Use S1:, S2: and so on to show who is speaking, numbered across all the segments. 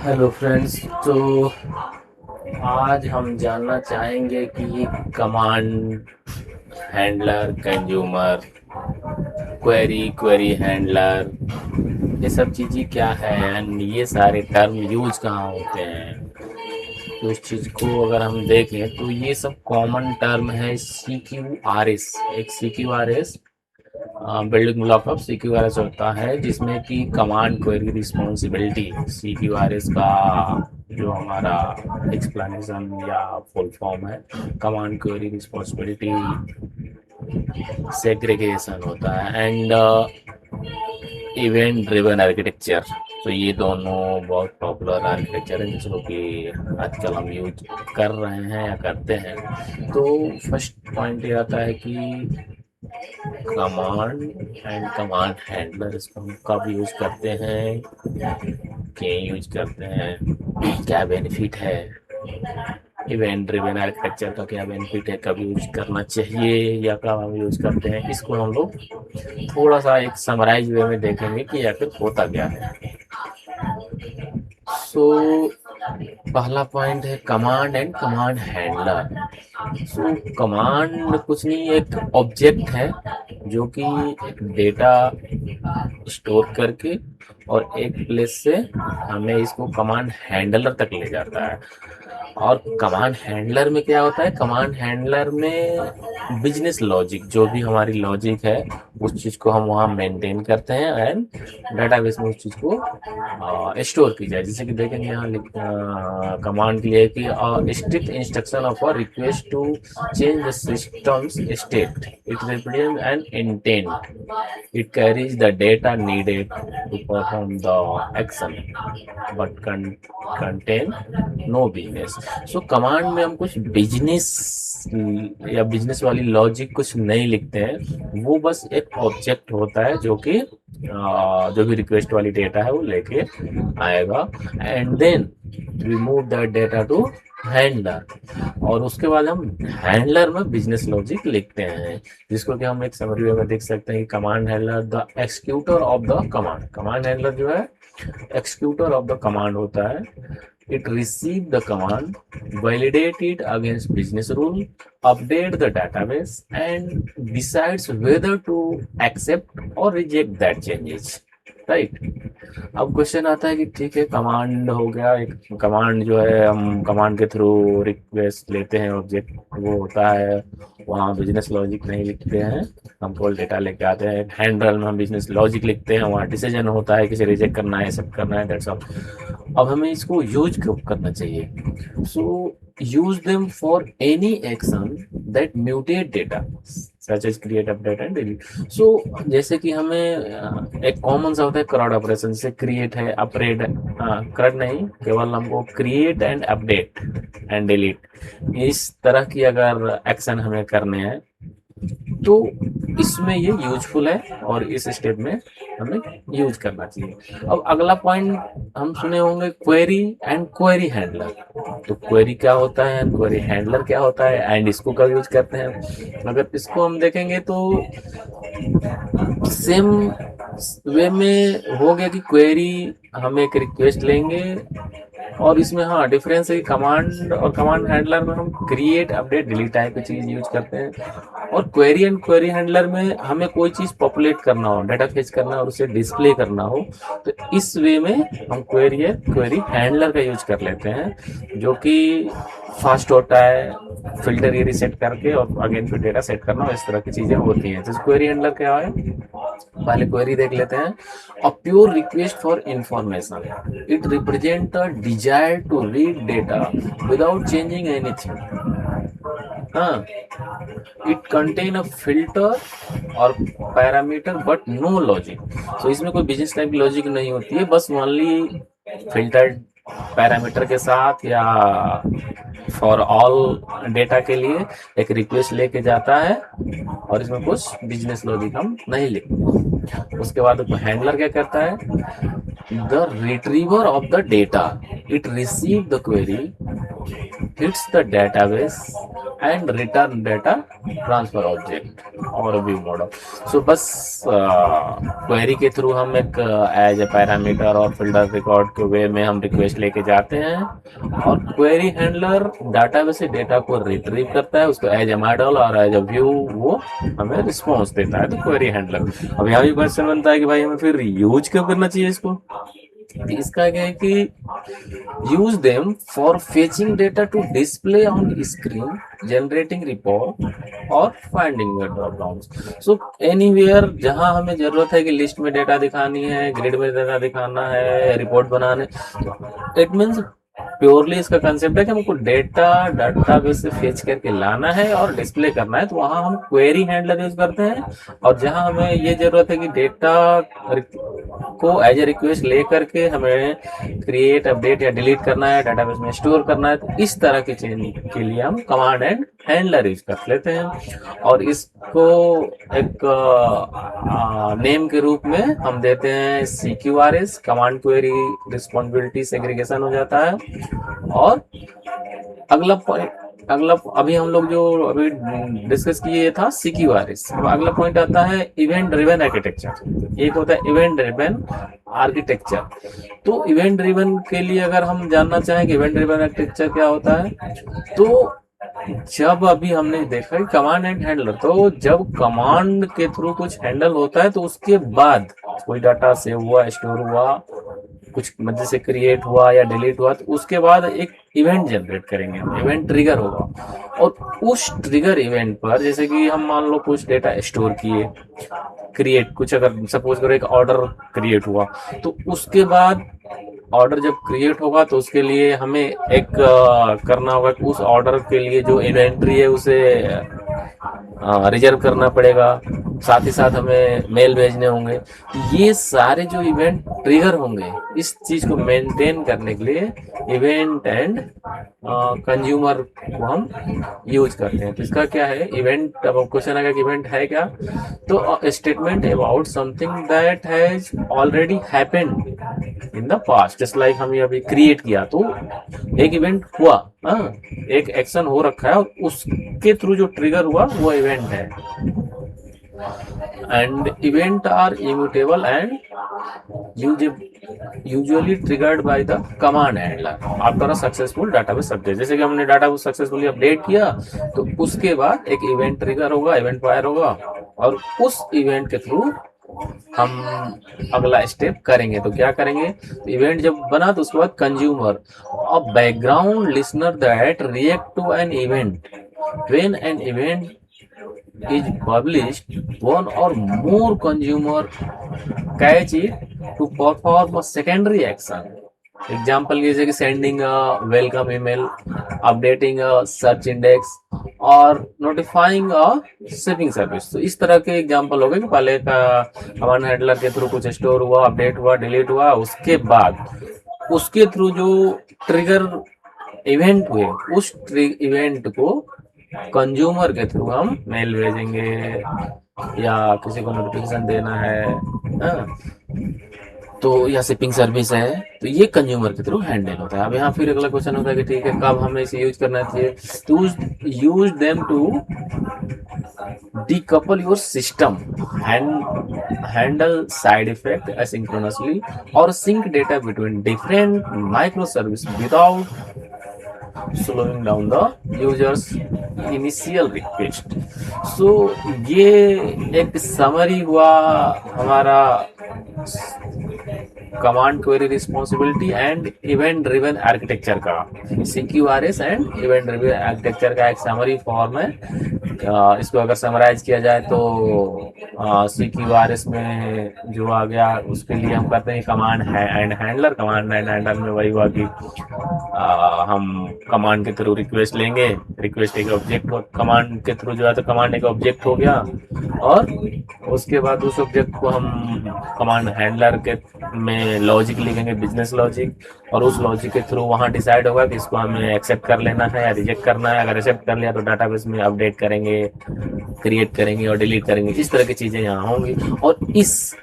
S1: Hello friends. तो आज हम जानना चाहेंगे कि command handler, consumer query, query handler, ये सब चीज़ें क्या है एंड ये सारे टर्म यूज कहाँ होते हैं। तो इस चीज़ को अगर हम देखें तो ये सब कॉमन टर्म है। सी क्यू आर एस, एक C Q R S building block of C Q R S होता है, जिसमें कि command query responsibility, C Q R S का जो हमारा एक्सप्लेनेशन या फुल फॉर्म है, कमांड क्वेरी रिस्पॉन्सिबिलिटी सेग्रीगेशन होता है एंड इवेंट ड्रिवन आर्किटेक्चर। तो ये दोनों बहुत पॉपुलर आर्किटेक्चर है जिसको कि आजकल हम यूज कर रहे हैं या करते हैं। तो फर्स्ट पॉइंट ये आता है कि कमांड एंड कमांड हैंडलर, इसको हम कब यूज करते हैं, क्यों यूज करते हैं, क्या बेनिफिट है, इवेंट ड्रिवन आर्किटेक्चर का क्या बेनिफिट है, कब यूज करना चाहिए या कब हम यूज करते हैं, इसको हम लोग थोड़ा सा एक समराइज वे में देखेंगे कि आखिर होता क्या है। सो पहला पॉइंट है command and command handler. So command कुछ नहीं, एक ऑब्जेक्ट है जो कि एक डेटा स्टोर करके और एक प्लेस से हमें इसको कमांड हैंडलर तक ले जाता है। और कमांड हैंडलर में क्या होता है, कमांड हैंडलर में बिजनेस लॉजिक, जो भी हमारी लॉजिक है उस चीज़ को हम वहाँ मेंटेन करते हैं एंड डाटाबेस में उस चीज़ को स्टोर की जाए। जैसे कि देखेंगे यहाँ कमांड दिया है कि strict instruction of a request to change the system's state, it represent an intent, it carries the data needed to perform the action but contain no business। So command में हम कुछ बिजनेस या business वाली logic कुछ नहीं लिखते हैं, वो बस एक ऑब्जेक्ट होता है जो कि जो भी रिक्वेस्ट वाली डेटा है वो लेके आएगा and then we move that data to handler. और उसके बाद हम हैंडलर में बिजनेस लॉजिक लिखते हैं, जिसको कि हम एक समरी में देख सकते हैं कि command handler the executor of the command. Command handler जो है एक्सिक्यूटर ऑफ द कमांड होता है। It receive the command, validate it against business rule, update the database and decides whether to accept or reject that changes, right. अब question आता है कि ठीक है, कमांड हो गया, एक कमांड जो है हम कमांड के थ्रू रिक्वेस्ट लेते हैं, ऑब्जेक्ट वो होता है, वहाँ बिजनेस लॉजिक नहीं लिखते हैं, हम केवल डेटा लेके आते हैं। हैंडल में हम बिजनेस लॉजिक लिखते हैं, वहाँ डिसीजन होता है किसे रिजेक्ट करना है, एक्सेप्ट करना है, दैट्स ऑल। अब हमें इसको यूज कब करना चाहिए, so use them for any action that mutate data such as create, update and delete. So जैसे कि हमें एक कॉमन सा होता है क्रॉड ऑपरेशन, जैसे क्रिएट है, अपडेट, क्रड नहीं, केवल हमको create and update and delete, इस तरह की अगर एक्शन हमें करने हैं तो इसमें ये यूजफुल है और इस स्टेप में हमें यूज करना चाहिए। अब अगला पॉइंट हम सुने होंगे क्वेरी एंड क्वेरी हैंडलर। तो क्वेरी क्या होता है, क्वेरी हैंडलर क्या होता है एंड इसको कब यूज करते हैं। अगर इसको हम देखेंगे तो सेम वे में हो गया कि क्वेरी हम एक रिक्वेस्ट लेंगे और इसमें हाँ डिफरेंस है कि कमांड और कमांड हैंडलर में हम क्रिएट, अपडेट, डिलीट टाइप की चीज यूज करते हैं, और क्वेरी एंड क्वेरी हैंडलर में हमें कोई चीज पॉपुलेट करना हो, डाटा फेच करना हो और उसे डिस्प्ले करना हो, तो इस वे में हम क्वेरी या क्वेरी हैंडलर का यूज कर लेते हैं, जो कि फास्ट होता है, फिल्टर ये रीसेट करके और अगेन फिर डेटा सेट करना, इस तरह की चीजें होती हैं। जैसे क्वेरी हैंडलर क्या है, पहले क्वेरी देख लेते हैं। A pure request for information, it represent a desire to read data without changing anything. हाँ, इट कंटेन अ फिल्टर और parameter but no logic. So इसमें कोई बिजनेस टाइप की लॉजिक नहीं होती है, बस ओनली फिल्टर्ड पैरामीटर के साथ या फॉर ऑल डेटा के लिए एक रिक्वेस्ट लेके जाता है और इसमें कुछ बिजनेस लॉजिक हम नहीं लिखते। उसके बाद हैंडलर क्या करता है, the retriever of the data, it receive the query, hits the database and return data transfer object और व्यू मॉडल। सो बस क्वेरी के थ्रू हम एक एज ए पैरामीटर और फिल्टर रिकॉर्ड के वे में हम रिक्वेस्ट लेके जाते हैं, और क्वेरी हैंडलर डाटाबेस से डेटा को रिट्रीव करता है, उसको एज ए मॉडल और एज ए व्यू वो हमें रिस्पॉन्स देता है। तो क्वेरी हैंडलर, अब यहाँ भी क्वेश्चन बनता है कि भाई हमें फिर यूज क्यों करना चाहिए इसको। इसका क्या है कि use them for fetching data to display on screen, generating report और finding drop down. So anywhere जहां हमें जरूरत है कि लिस्ट में डेटा दिखानी है, ग्रिड में डेटा दिखाना है, रिपोर्ट बनाने, इट मीन्स प्योरली इसका कंसेप्ट है कि हमको डेटा डाटाबेस से फेच करके लाना है और डिस्प्ले करना है, तो वहां हम क्वेरी हैंडलर यूज करते हैं। और जहां हमें ये जरूरत है कि डेटा को एज ए रिक्वेस्ट ले करके हमें क्रिएट, अपडेट या डिलीट करना है, डाटाबेस में स्टोर करना है, तो इस तरह की चीज के लिए हम कमांड एंड हैंडलर यूज कर लेते हैं। और इसको एक नेम के रूप में हम देते हैं CQRS, command query responsibility segregation हो जाता है। और अगला अभी हम लोग जो अभी डिस्कस किए था CQRS, अगला पॉइंट आता है इवेंट ड्रिवन आर्किटेक्चर। एक होता है इवेंट ड्रिवन आर्किटेक्चर। तो इवेंट ड्रिवन के लिए अगर हम जानना चाहें कि इवेंट ड्रिवन आर्किटेक्चर क्या होता है, तो जब अभी हमने देखा कि कमांड एंड हैंडलर, तो जब कमांड के थ्रू कुछ हैंडल होता है तो उसके बाद कोई डाटा सेव हुआ, स्टोर हुआ, कुछ मध्य से क्रिएट हुआ या डिलीट हुआ, तो उसके बाद एक इवेंट जनरेट करेंगे, इवेंट ट्रिगर होगा। और उस ट्रिगर इवेंट पर जैसे कि हम मान लो कुछ डेटा स्टोर किए, क्रिएट कुछ, अगर सपोज करो एक ऑर्डर क्रिएट हुआ, तो उसके बाद ऑर्डर जब क्रिएट होगा तो उसके लिए हमें एक करना होगा कि उस ऑर्डर के लिए जो इन्वेंट्री है उसे रिजर्व करना पड़ेगा, साथ ही साथ हमें मेल भेजने होंगे। ये सारे जो इवेंट ट्रिगर होंगे, इस चीज को मेंटेन करने के लिए इवेंट एंड कंज्यूमर को हम यूज करते हैं। तो इसका क्या है इवेंट, अब क्वेश्चन आएगा कि इवेंट है क्या, तो statement about something that has already happened in the past. Just like हम ये अभी क्रिएट किया तो एक इवेंट हुआ, एक एक्शन हो रखा है और उसके थ्रू जो ट्रिगर हुआ वो इवेंट है। And event are immutable and usually triggered by the command handler after a successful database update। जैसे कि हमने डाटाबेस सक्सेसफुली अपडेट किया तो उसके बाद एक इवेंट ट्रिगर होगा, इवेंट फायर होगा, और उस इवेंट के थ्रू हम अगला स्टेप करेंगे। तो क्या करेंगे, इवेंट जब बना तो उसके बाद consumer, a background listener that react to an event when an event is published, one or more consumer catch it to perform a secondary action। Example जैसे कि sending a welcome email, updating a search index और notifying अ shipping service. तो इस तरह के example हो गए कि पहले का कमांड हैंडलर के थ्रू कुछ स्टोर हुआ, अपडेट हुआ, डिलीट हुआ, उसके बाद उसके थ्रू जो ट्रिगर इवेंट हुए उस इवेंट को कंज्यूमर के थ्रू हम मेल भेजेंगे या किसी को नोटिफिकेशन देना है, तो या शिपिंग सर्विस है, तो ये कंज्यूमर के थ्रू हैंडल होता है। अब यहाँ फिर अगला क्वेश्चन होता है कि ठीक है कब हमें इसे यूज करना चाहिए, तो use them to decouple your system and handle side effect asynchronously or sync data between different microservices without slowing down the user's initial request। so ये एक समरी हुआ हमारा command query responsibility and event driven architecture का, CQRS and event driven architecture का एक summary form है। इसको अगर समराइज किया जाए तो CQRS में जो आ गया उसके लिए हम करते हैं command and handler. Command and handler में वही हुआ कि हम कमांड के थ्रू रिक्वेस्ट लेंगे, रिक्वेस्ट एक ऑब्जेक्ट हो, कमांड के थ्रू जो है तो कमांड एक ऑब्जेक्ट हो गया, और उसके बाद उस ऑब्जेक्ट को हम कमांड हैंडलर के में लॉजिक लिखेंगे, बिजनेस लॉजिक, और उस लॉजिक के थ्रू वहां डिसाइड होगा कि इसको हमें एक्सेप्ट कर लेना है या रिजेक्ट करना है। अगर एक्सेप्ट कर लिया तो डाटाबेस में अपडेट करेंगे, क्रिएट करेंगे और डिलीट करेंगे। इस तरह की चीजें यहाँ होंगी। और इस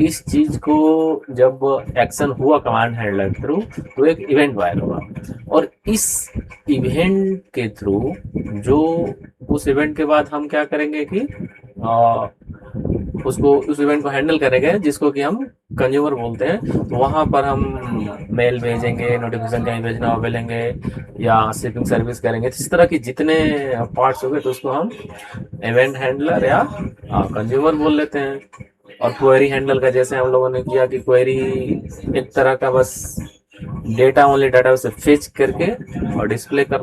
S1: इस चीज को जब एक्शन हुआ कमांड हैंडलर थ्रू तो एक इवेंट वायर हुआ, और इस इवेंट के थ्रू जो उस इवेंट के बाद हम क्या करेंगे कि आ, उसको उस इवेंट को हैंडल करेंगे जिसको कि हम कंज्यूमर बोलते हैं। तो वहां पर हम मेल भेजेंगे, नोटिफिकेशन कहीं भेजना हो भेजेंगे, या शिपिंग सर्विस करेंगे। इस तरह की जितने पार्ट्स हो गए तो उसको हम इवेंट हैंडलर या कंज्यूमर बोल लेते हैं। और क्वेरी हैंडल का जैसे हम लोगों ने किया कि क्वेरी एक तरह का बस डेटा ओनली डाटा से फेच करके और डिस्प्ले कर